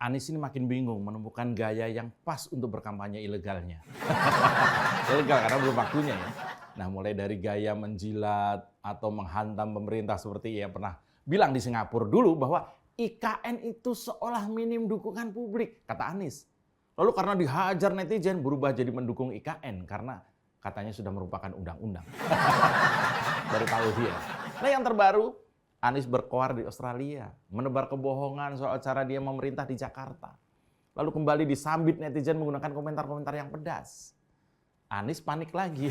Anies ini makin bingung menemukan gaya yang pas untuk berkampanye ilegalnya. Ilegal karena belum waktunya ya. Nah, mulai dari gaya menjilat atau menghantam pemerintah seperti yang pernah bilang di Singapura dulu bahwa IKN itu seolah minim dukungan publik, kata Anies. Lalu karena dihajar netizen berubah jadi mendukung IKN karena katanya sudah merupakan undang-undang. Baru tahu dia. Nah, yang terbaru, Anies berkoar di Australia, menebar kebohongan soal cara dia memerintah di Jakarta. Lalu kembali disambit netizen menggunakan komentar-komentar yang pedas. Anies panik lagi.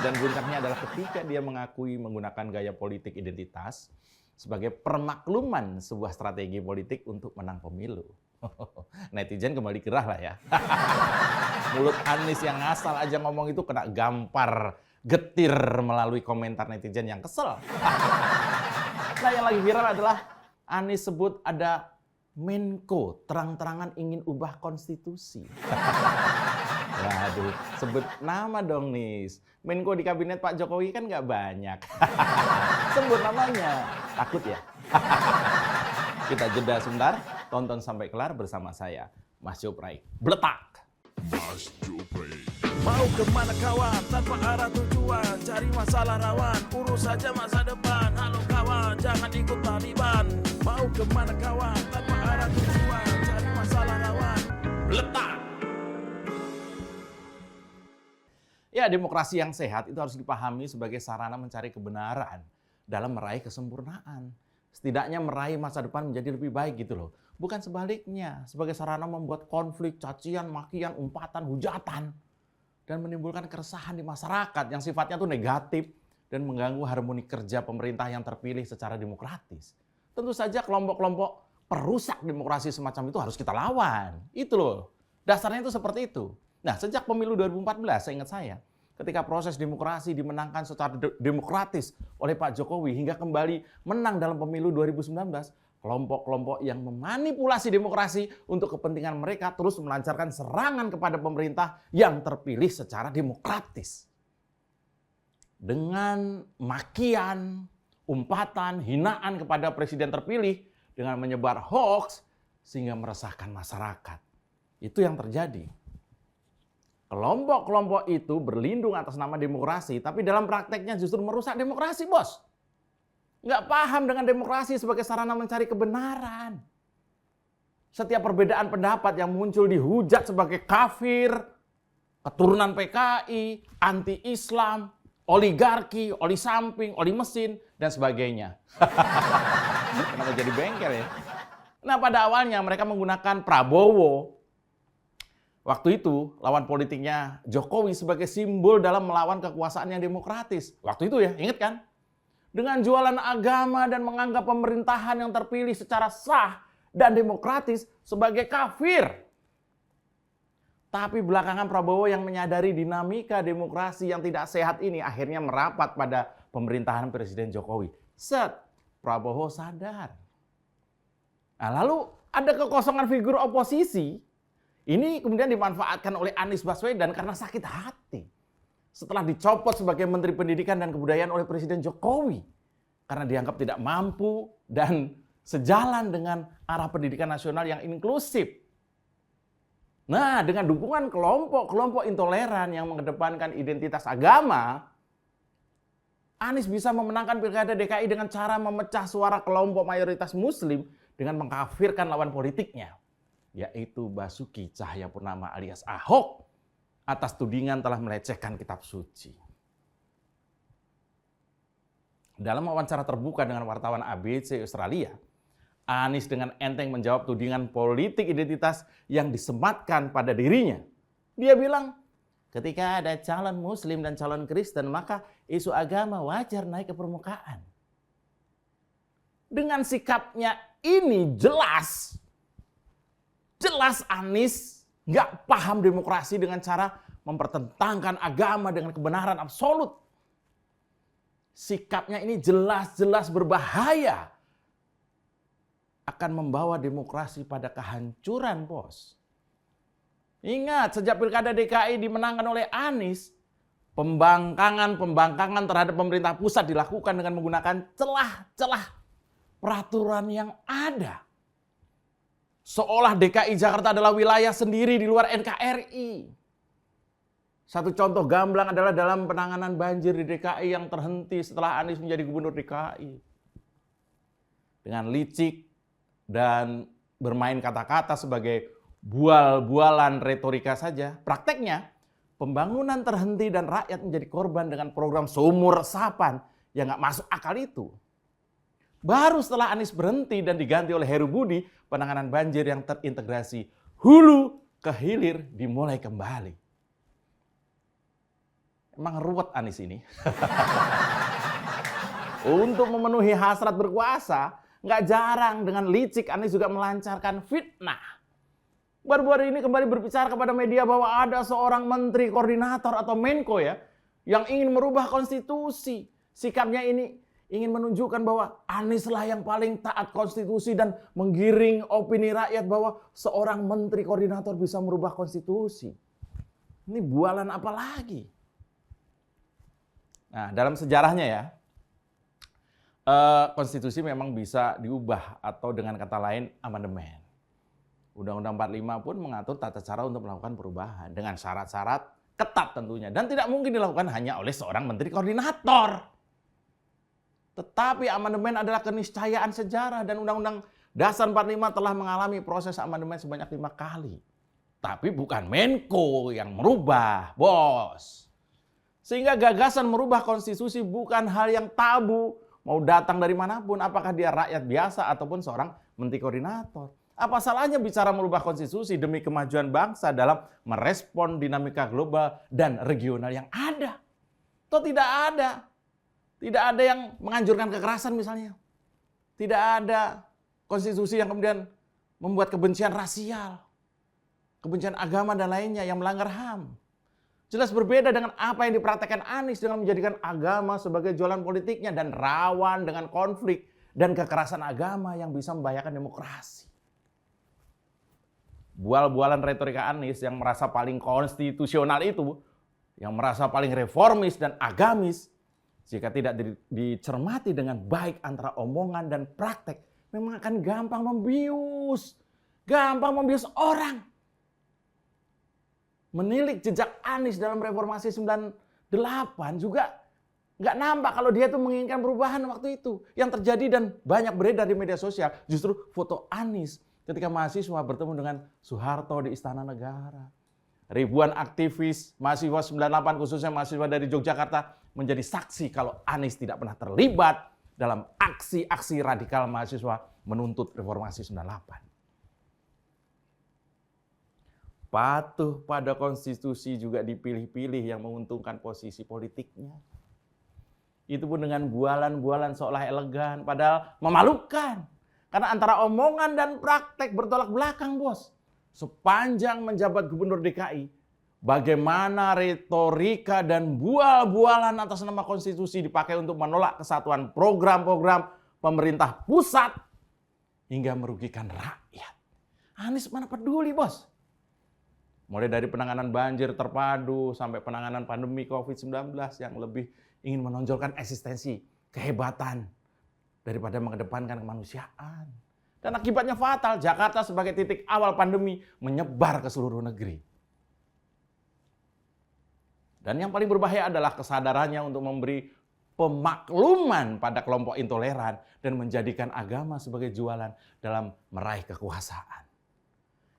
Dan puncaknya adalah ketika dia mengakui menggunakan gaya politik identitas sebagai permakluman sebuah strategi politik untuk menang pemilu. Netizen kembali gerah lah ya. Mulut Anies yang ngasal aja ngomong itu kena gampar getir melalui komentar netizen yang kesel. Nah, yang lagi viral adalah Anies sebut ada Menko terang-terangan ingin ubah konstitusi. Waduh, sebut nama dong Nis. Menko di kabinet Pak Jokowi kan nggak banyak. Sebut namanya. Takut ya? Kita jeda sebentar, tonton sampai kelar bersama saya, Mas Joprai. Bletak! Mas Joprai. Mau kemana kawan, tanpa arah tujuan, cari masalah rawan, urus saja masa depan. Halo kawan, jangan ikut Taliban. Mau kemana kawan, tanpa arah tujuan, cari masalah rawan. Letak. Ya, demokrasi yang sehat itu harus dipahami sebagai sarana mencari kebenaran dalam meraih kesempurnaan. Setidaknya meraih masa depan menjadi lebih baik gitu loh. Bukan sebaliknya, sebagai sarana membuat konflik, cacian, makian, umpatan, hujatan. Dan menimbulkan keresahan di masyarakat yang sifatnya tuh negatif dan mengganggu harmoni kerja pemerintah yang terpilih secara demokratis. Tentu saja kelompok-kelompok perusak demokrasi semacam itu harus kita lawan. Itu loh, dasarnya itu seperti itu. Nah, sejak pemilu 2014, seingat saya, ketika proses demokrasi dimenangkan secara demokratis oleh Pak Jokowi hingga kembali menang dalam pemilu 2019, kelompok-kelompok yang memanipulasi demokrasi untuk kepentingan mereka terus melancarkan serangan kepada pemerintah yang terpilih secara demokratis. Dengan makian, umpatan, hinaan kepada presiden terpilih dengan menyebar hoax sehingga meresahkan masyarakat. Itu yang terjadi. Kelompok-kelompok itu berlindung atas nama demokrasi, tapi dalam prakteknya justru merusak demokrasi, bos. Nggak paham dengan demokrasi sebagai sarana mencari kebenaran. Setiap perbedaan pendapat yang muncul dihujat sebagai kafir, keturunan PKI, anti-Islam, oligarki, oli samping, oli mesin, dan sebagainya. Kenapa jadi bengkel ya? Nah, pada awalnya mereka menggunakan Prabowo, waktu itu lawan politiknya Jokowi sebagai simbol dalam melawan kekuasaan yang demokratis. Waktu itu ya, ingat kan? Dengan jualan agama dan menganggap pemerintahan yang terpilih secara sah dan demokratis sebagai kafir. Tapi belakangan Prabowo yang menyadari dinamika demokrasi yang tidak sehat ini akhirnya merapat pada pemerintahan Presiden Jokowi. Set, Prabowo sadar. Nah, lalu ada kekosongan figur oposisi. Ini kemudian dimanfaatkan oleh Anies Baswedan karena sakit hati. Setelah dicopot sebagai Menteri Pendidikan dan Kebudayaan oleh Presiden Jokowi. Karena dianggap tidak mampu dan sejalan dengan arah pendidikan nasional yang inklusif. Nah, dengan dukungan kelompok-kelompok intoleran yang mengedepankan identitas agama, Anies bisa memenangkan Pilkada DKI dengan cara memecah suara kelompok mayoritas Muslim dengan mengkafirkan lawan politiknya, yaitu Basuki Cahayapurnama alias Ahok atas tudingan telah melecehkan kitab suci. Dalam wawancara terbuka dengan wartawan ABC Australia, Anies dengan enteng menjawab tudingan politik identitas yang disematkan pada dirinya. Dia bilang, ketika ada calon Muslim dan calon Kristen, maka isu agama wajar naik ke permukaan. Dengan sikapnya ini jelas Anies nggak paham demokrasi dengan cara mempertentangkan agama dengan kebenaran absolut. Sikapnya ini jelas-jelas berbahaya. Akan membawa demokrasi pada kehancuran, bos. Ingat, sejak Pilkada DKI dimenangkan oleh Anies, pembangkangan terhadap pemerintah pusat dilakukan dengan menggunakan celah-celah peraturan yang ada. Seolah DKI Jakarta adalah wilayah sendiri di luar NKRI. Satu contoh gamblang adalah dalam penanganan banjir di DKI yang terhenti setelah Anies menjadi gubernur DKI. Dengan licik dan bermain kata-kata sebagai bual-bualan retorika saja, prakteknya pembangunan terhenti dan rakyat menjadi korban dengan program sumur resapan yang nggak masuk akal itu. Baru setelah Anies berhenti dan diganti oleh Heru Budi, penanganan banjir yang terintegrasi hulu ke hilir dimulai kembali. Emang ruwet Anies ini. Untuk memenuhi hasrat berkuasa, nggak jarang dengan licik Anies juga melancarkan fitnah. Baru-baru ini kembali berbicara kepada media bahwa ada seorang menteri koordinator atau Menko ya, yang ingin merubah konstitusi. Sikapnya ini ingin menunjukkan bahwa Anies lah yang paling taat konstitusi dan menggiring opini rakyat bahwa seorang menteri koordinator bisa merubah konstitusi. Ini bualan apa lagi? Nah, dalam sejarahnya ya, konstitusi memang bisa diubah atau dengan kata lain amandemen. Undang-Undang 45 pun mengatur tata cara untuk melakukan perubahan dengan syarat-syarat ketat tentunya. Dan tidak mungkin dilakukan hanya oleh seorang menteri koordinator. Tetapi amandemen adalah keniscayaan sejarah dan Undang-Undang Dasar 45 telah mengalami proses amandemen sebanyak 5 kali. Tapi bukan Menko yang merubah, bos. Sehingga gagasan merubah konstitusi bukan hal yang tabu. Mau datang dari manapun, apakah dia rakyat biasa ataupun seorang menteri koordinator. Apa salahnya bicara merubah konstitusi demi kemajuan bangsa dalam merespon dinamika global dan regional yang ada? Atau tidak ada? Tidak ada yang menganjurkan kekerasan misalnya. Tidak ada konstitusi yang kemudian membuat kebencian rasial, kebencian agama dan lainnya yang melanggar HAM. Jelas berbeda dengan apa yang dipraktekkan Anies dengan menjadikan agama sebagai jualan politiknya dan rawan dengan konflik dan kekerasan agama yang bisa membahayakan demokrasi. Bual-bualan retorika Anies yang merasa paling konstitusional itu, yang merasa paling reformis dan agamis, jika tidak dicermati dengan baik antara omongan dan praktek, memang akan gampang membius. Gampang membius orang. Menilik jejak Anies dalam reformasi 98 juga nggak nampak kalau dia tuh menginginkan perubahan waktu itu. Yang terjadi dan banyak beredar di media sosial justru foto Anies ketika mahasiswa bertemu dengan Soeharto di Istana Negara. Ribuan aktivis mahasiswa 98 khususnya mahasiswa dari Yogyakarta menjadi saksi kalau Anies tidak pernah terlibat dalam aksi-aksi radikal mahasiswa menuntut reformasi 98. Patuh pada konstitusi juga dipilih-pilih yang menguntungkan posisi politiknya. Itu pun dengan bualan-bualan seolah elegan padahal memalukan. Karena antara omongan dan praktek bertolak belakang, bos. Sepanjang menjabat gubernur DKI, bagaimana retorika dan bual-bualan atas nama konstitusi dipakai untuk menolak kesatuan program-program pemerintah pusat hingga merugikan rakyat. Anies mana peduli, bos. Mulai dari penanganan banjir terpadu sampai penanganan pandemi COVID-19 yang lebih ingin menonjolkan eksistensi, kehebatan daripada mengedepankan kemanusiaan. Dan akibatnya fatal, Jakarta sebagai titik awal pandemi menyebar ke seluruh negeri. Dan yang paling berbahaya adalah kesadarannya untuk memberi pemakluman pada kelompok intoleran dan menjadikan agama sebagai jualan dalam meraih kekuasaan.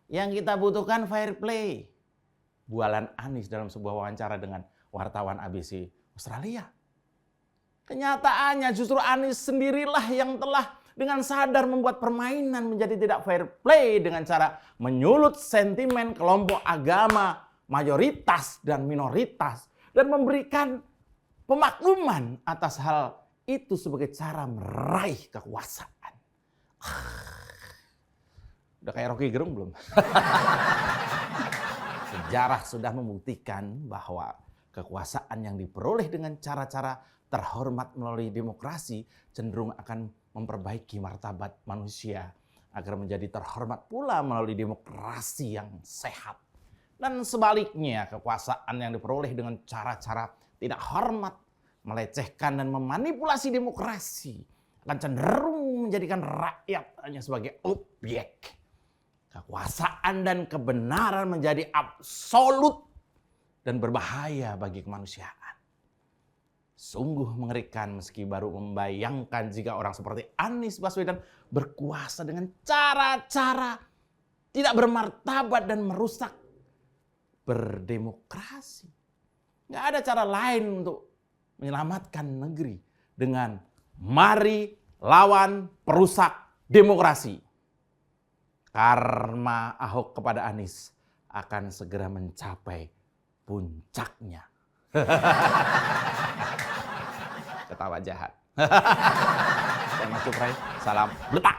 Yang kita butuhkan fair play. Bualan Anies dalam sebuah wawancara dengan wartawan ABC Australia. Kenyataannya justru Anies sendirilah yang telah dengan sadar membuat permainan menjadi tidak fair play dengan cara menyulut sentimen kelompok agama mayoritas dan minoritas dan memberikan pemakluman atas hal itu sebagai cara meraih kekuasaan. Udah kayak Rocky Gerung belum? Sejarah sudah membuktikan bahwa kekuasaan yang diperoleh dengan cara-cara terhormat melalui demokrasi cenderung akan memperbaiki martabat manusia agar menjadi terhormat pula melalui demokrasi yang sehat. Dan sebaliknya, kekuasaan yang diperoleh dengan cara-cara tidak hormat, melecehkan dan memanipulasi demokrasi akan cenderung menjadikan rakyat hanya sebagai objek. Kekuasaan dan kebenaran menjadi absolut dan berbahaya bagi kemanusiaan. Sungguh mengerikan meski baru membayangkan jika orang seperti Anies Baswedan berkuasa dengan cara-cara tidak bermartabat dan merusak berdemokrasi. Nggak ada cara lain untuk menyelamatkan negeri dengan mari lawan perusak demokrasi. Karma Ahok kepada Anies akan segera mencapai puncaknya. Ketawa jahat. Saya Mas Cupray, salam letak.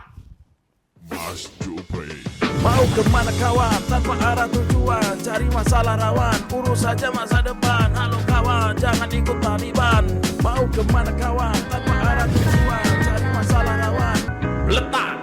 Mas Cupray. Mau kemana kawan tanpa arah tujuan, cari masalah rawan, urus saja masa depan. Halo kawan, jangan ikut Taliban. Mau kemana kawan tanpa arah tujuan, cari masalah rawan, letak.